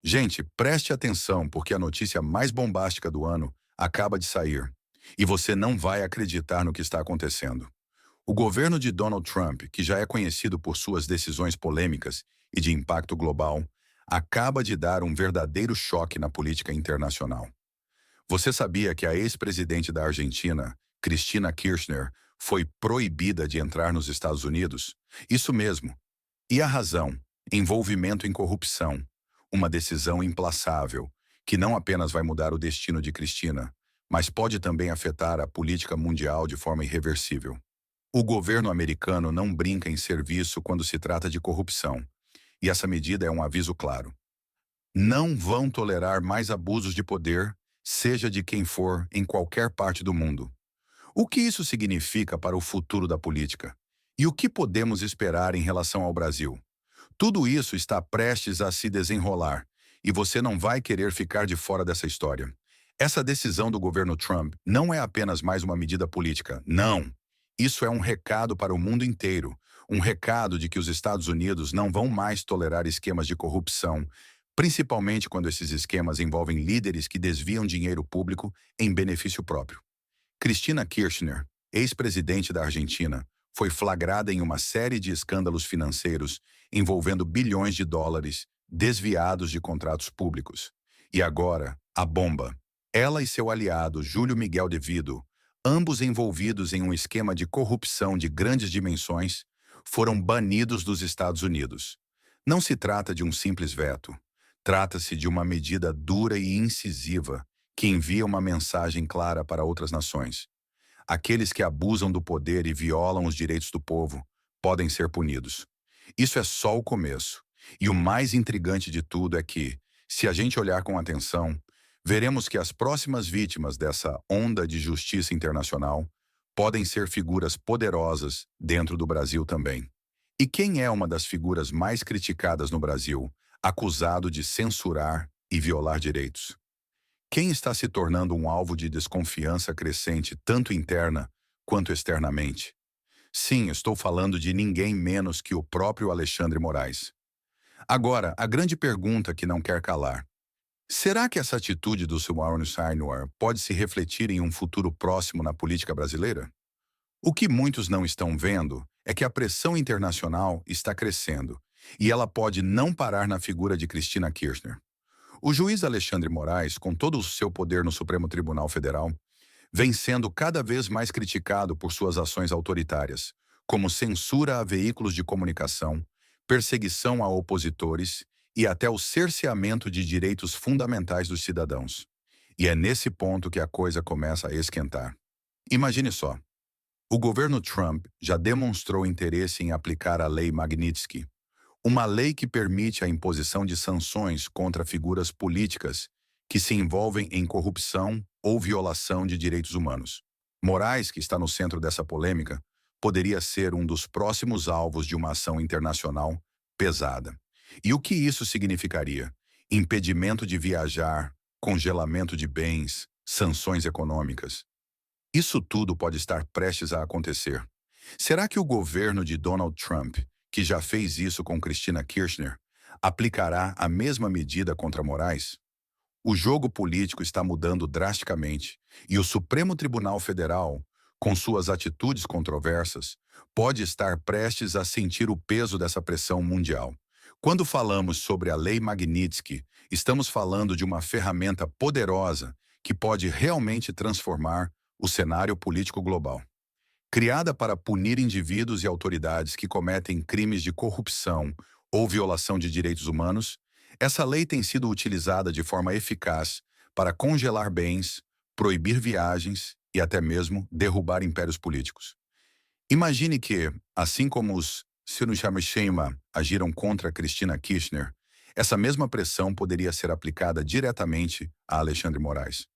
Gente, preste atenção porque a notícia mais bombástica do ano acaba de sair. E você não vai acreditar no que está acontecendo. O governo de Donald Trump, que já é conhecido por suas decisões polêmicas e de impacto global, acaba de dar um verdadeiro choque na política internacional. Você sabia que a ex-presidente da Argentina, Cristina Kirchner, foi proibida de entrar nos Estados Unidos? Isso mesmo. E a razão? Envolvimento em corrupção. Uma decisão implaçável, que não apenas vai mudar o destino de Cristina, mas pode também afetar a política mundial de forma irreversível. O governo americano não brinca em serviço quando se trata de corrupção, e essa medida é um aviso claro. Não vão tolerar mais abusos de poder, seja de quem for, em qualquer parte do mundo. O que isso significa para o futuro da política? E o que podemos esperar em relação ao Brasil? Tudo isso está prestes a se desenrolar, e você não vai querer ficar de fora dessa história. Essa decisão do governo Trump não é apenas mais uma medida política, não. Isso é um recado para o mundo inteiro, um recado de que os Estados Unidos não vão mais tolerar esquemas de corrupção, principalmente quando esses esquemas envolvem líderes que desviam dinheiro público em benefício próprio. Cristina Kirchner, ex-presidente da Argentina, foi flagrada em uma série de escândalos financeiros envolvendo bilhões de dólares desviados de contratos públicos. E agora, a bomba. Ela e seu aliado, Júlio Miguel de Vido, ambos envolvidos em um esquema de corrupção de grandes dimensões, foram banidos dos Estados Unidos. Não se trata de um simples veto. Trata-se de uma medida dura e incisiva que envia uma mensagem clara para outras nações. Aqueles que abusam do poder e violam os direitos do povo podem ser punidos. Isso é só o começo. E o mais intrigante de tudo é que, se a gente olhar com atenção, veremos que as próximas vítimas dessa onda de justiça internacional podem ser figuras poderosas dentro do Brasil também. E quem é uma das figuras mais criticadas no Brasil, acusado de censurar e violar direitos? Quem está se tornando um alvo de desconfiança crescente, tanto interna quanto externamente? Sim, estou falando de ninguém menos que o próprio Alexandre Moraes. Agora, a grande pergunta que não quer calar. Será que essa atitude do Silmar Sainor pode se refletir em um futuro próximo na política brasileira? O que muitos não estão vendo é que a pressão internacional está crescendo, e ela pode não parar na figura de Cristina Kirchner. O juiz Alexandre Moraes, com todo o seu poder no Supremo Tribunal Federal, vem sendo cada vez mais criticado por suas ações autoritárias, como censura a veículos de comunicação, perseguição a opositores e até o cerceamento de direitos fundamentais dos cidadãos. E é nesse ponto que a coisa começa a esquentar. Imagine só. O governo Trump já demonstrou interesse em aplicar a Lei Magnitsky, uma lei que permite a imposição de sanções contra figuras políticas que se envolvem em corrupção ou violação de direitos humanos. Moraes, que está no centro dessa polêmica, poderia ser um dos próximos alvos de uma ação internacional pesada. E o que isso significaria? Impedimento de viajar, congelamento de bens, sanções econômicas. Isso tudo pode estar prestes a acontecer. Será que o governo de Donald Trump, que já fez isso com Cristina Kirchner, aplicará a mesma medida contra Moraes? O jogo político está mudando drasticamente e o Supremo Tribunal Federal, com suas atitudes controversas, pode estar prestes a sentir o peso dessa pressão mundial. Quando falamos sobre a Lei Magnitsky, estamos falando de uma ferramenta poderosa que pode realmente transformar o cenário político global. Criada para punir indivíduos e autoridades que cometem crimes de corrupção ou violação de direitos humanos, essa lei tem sido utilizada de forma eficaz para congelar bens, proibir viagens e até mesmo derrubar impérios políticos. Imagine que, assim como os Sinushamishema agiram contra Cristina Kirchner, essa mesma pressão poderia ser aplicada diretamente a Alexandre Moraes.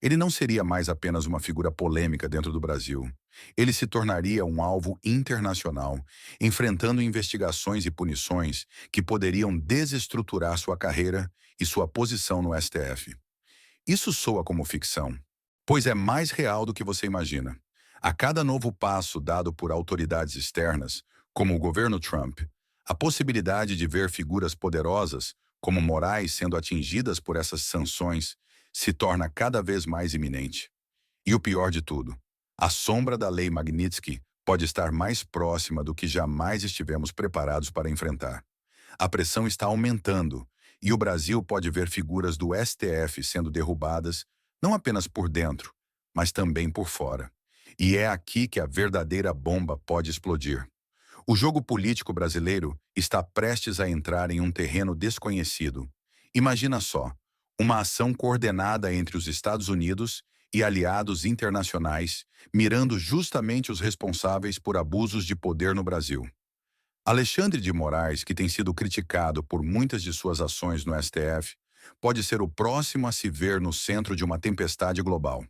Ele não seria mais apenas uma figura polêmica dentro do Brasil. Ele se tornaria um alvo internacional, enfrentando investigações e punições que poderiam desestruturar sua carreira e sua posição no STF. Isso soa como ficção, pois é mais real do que você imagina. A cada novo passo dado por autoridades externas, como o governo Trump, a possibilidade de ver figuras poderosas como Moraes sendo atingidas por essas sanções se torna cada vez mais iminente. E o pior de tudo, a sombra da Lei Magnitsky pode estar mais próxima do que jamais estivemos preparados para enfrentar. A pressão está aumentando e o Brasil pode ver figuras do STF sendo derrubadas não apenas por dentro, mas também por fora. E é aqui que a verdadeira bomba pode explodir. O jogo político brasileiro está prestes a entrar em um terreno desconhecido. Imagina só, uma ação coordenada entre os Estados Unidos e aliados internacionais, mirando justamente os responsáveis por abusos de poder no Brasil. Alexandre de Moraes, que tem sido criticado por muitas de suas ações no STF, pode ser o próximo a se ver no centro de uma tempestade global.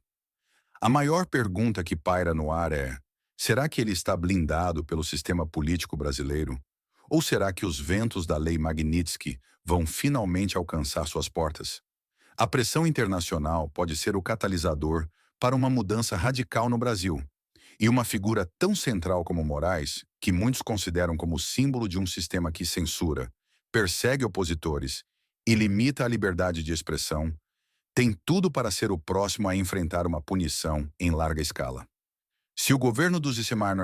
A maior pergunta que paira no ar é: será que ele está blindado pelo sistema político brasileiro? Ou será que os ventos da Lei Magnitsky vão finalmente alcançar suas portas? A pressão internacional pode ser o catalisador para uma mudança radical no Brasil. E uma figura tão central como Moraes, que muitos consideram como símbolo de um sistema que censura, persegue opositores e limita a liberdade de expressão, tem tudo para ser o próximo a enfrentar uma punição em larga escala. Se o governo dos Itamar,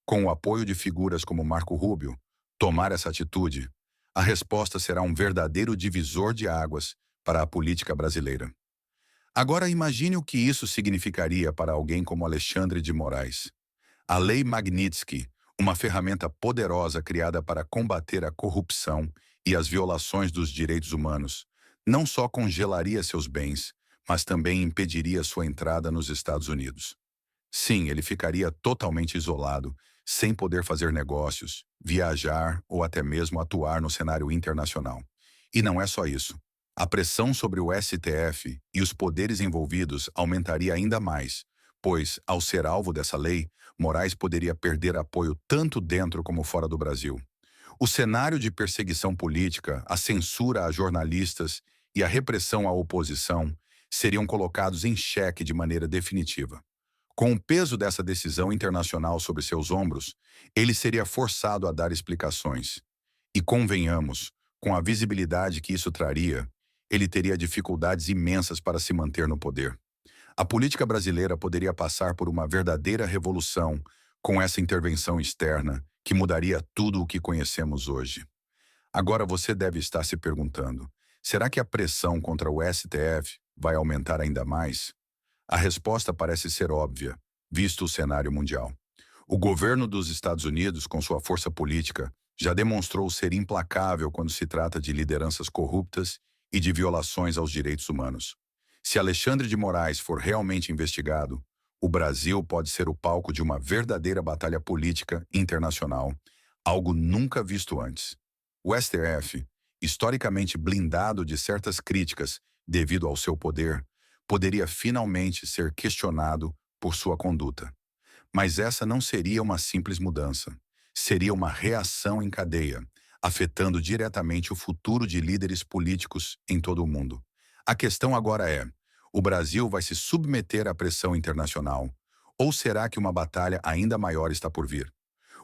com o apoio de figuras como Marco Rubio, tomar essa atitude, a resposta será um verdadeiro divisor de águas para a política brasileira. Agora imagine o que isso significaria para alguém como Alexandre de Moraes. A Lei Magnitsky, uma ferramenta poderosa criada para combater a corrupção e as violações dos direitos humanos, não só congelaria seus bens, mas também impediria sua entrada nos Estados Unidos. Sim, ele ficaria totalmente isolado, sem poder fazer negócios, viajar ou até mesmo atuar no cenário internacional. E não é só isso. A pressão sobre o STF e os poderes envolvidos aumentaria ainda mais, pois, ao ser alvo dessa lei, Moraes poderia perder apoio tanto dentro como fora do Brasil. O cenário de perseguição política, a censura a jornalistas e a repressão à oposição seriam colocados em xeque de maneira definitiva. Com o peso dessa decisão internacional sobre seus ombros, ele seria forçado a dar explicações. E convenhamos, com a visibilidade que isso traria, ele teria dificuldades imensas para se manter no poder. A política brasileira poderia passar por uma verdadeira revolução com essa intervenção externa que mudaria tudo o que conhecemos hoje. Agora você deve estar se perguntando: será que a pressão contra o STF vai aumentar ainda mais? A resposta parece ser óbvia, visto o cenário mundial. O governo dos Estados Unidos, com sua força política, já demonstrou ser implacável quando se trata de lideranças corruptas e de violações aos direitos humanos. Se Alexandre de Moraes for realmente investigado, o Brasil pode ser o palco de uma verdadeira batalha política internacional, algo nunca visto antes. O STF, historicamente blindado de certas críticas devido ao seu poder, poderia finalmente ser questionado por sua conduta. Mas essa não seria uma simples mudança. Seria uma reação em cadeia, afetando diretamente o futuro de líderes políticos em todo o mundo. A questão agora é: o Brasil vai se submeter à pressão internacional? Ou será que uma batalha ainda maior está por vir?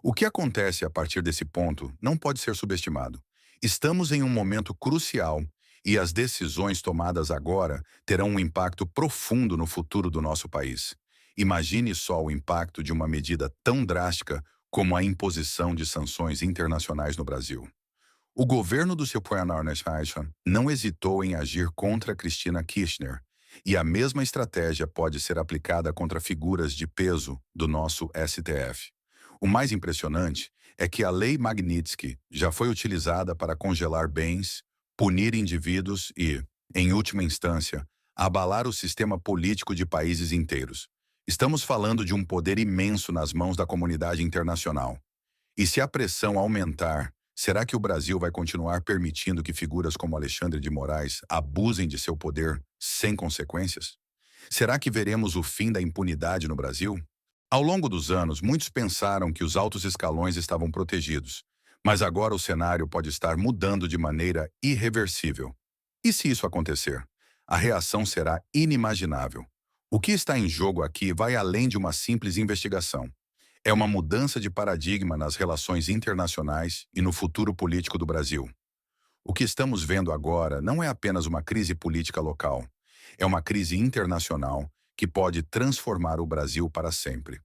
O que acontece a partir desse ponto não pode ser subestimado. Estamos em um momento crucial e as decisões tomadas agora terão um impacto profundo no futuro do nosso país. Imagine só o impacto de uma medida tão drástica como a imposição de sanções internacionais no Brasil. O governo do seu não hesitou em agir contra Cristina Kirchner, e a mesma estratégia pode ser aplicada contra figuras de peso do nosso STF. O mais impressionante é que a Lei Magnitsky já foi utilizada para congelar bens, punir indivíduos e, em última instância, abalar o sistema político de países inteiros. Estamos falando de um poder imenso nas mãos da comunidade internacional. E se a pressão aumentar, será que o Brasil vai continuar permitindo que figuras como Alexandre de Moraes abusem de seu poder sem consequências? Será que veremos o fim da impunidade no Brasil? Ao longo dos anos, muitos pensaram que os altos escalões estavam protegidos, mas agora o cenário pode estar mudando de maneira irreversível. E se isso acontecer? A reação será inimaginável. O que está em jogo aqui vai além de uma simples investigação. É uma mudança de paradigma nas relações internacionais e no futuro político do Brasil. O que estamos vendo agora não é apenas uma crise política local, é uma crise internacional que pode transformar o Brasil para sempre.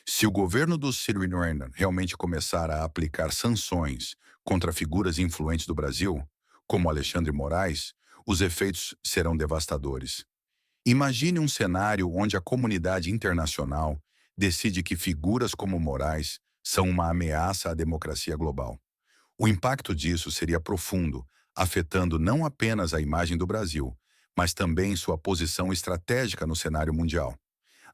Se o governo do Cyril Ramon realmente começar a aplicar sanções contra figuras influentes do Brasil, como Alexandre Moraes, os efeitos serão devastadores. Imagine um cenário onde a comunidade internacional decide que figuras como Moraes são uma ameaça à democracia global. O impacto disso seria profundo, afetando não apenas a imagem do Brasil, mas também sua posição estratégica no cenário mundial.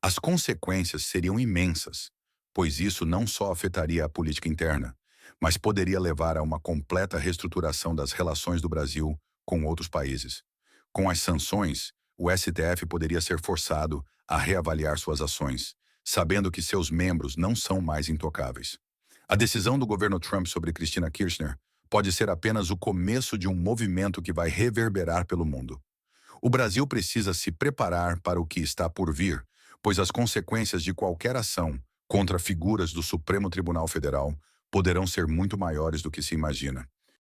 As consequências seriam imensas, pois isso não só afetaria a política interna, mas poderia levar a uma completa reestruturação das relações do Brasil com outros países. Com as sanções, o STF poderia ser forçado a reavaliar suas ações, sabendo que seus membros não são mais intocáveis. A decisão do governo Trump sobre Cristina Kirchner pode ser apenas o começo de um movimento que vai reverberar pelo mundo. O Brasil precisa se preparar para o que está por vir, pois as consequências de qualquer ação contra figuras do Supremo Tribunal Federal poderão ser muito maiores do que se imagina.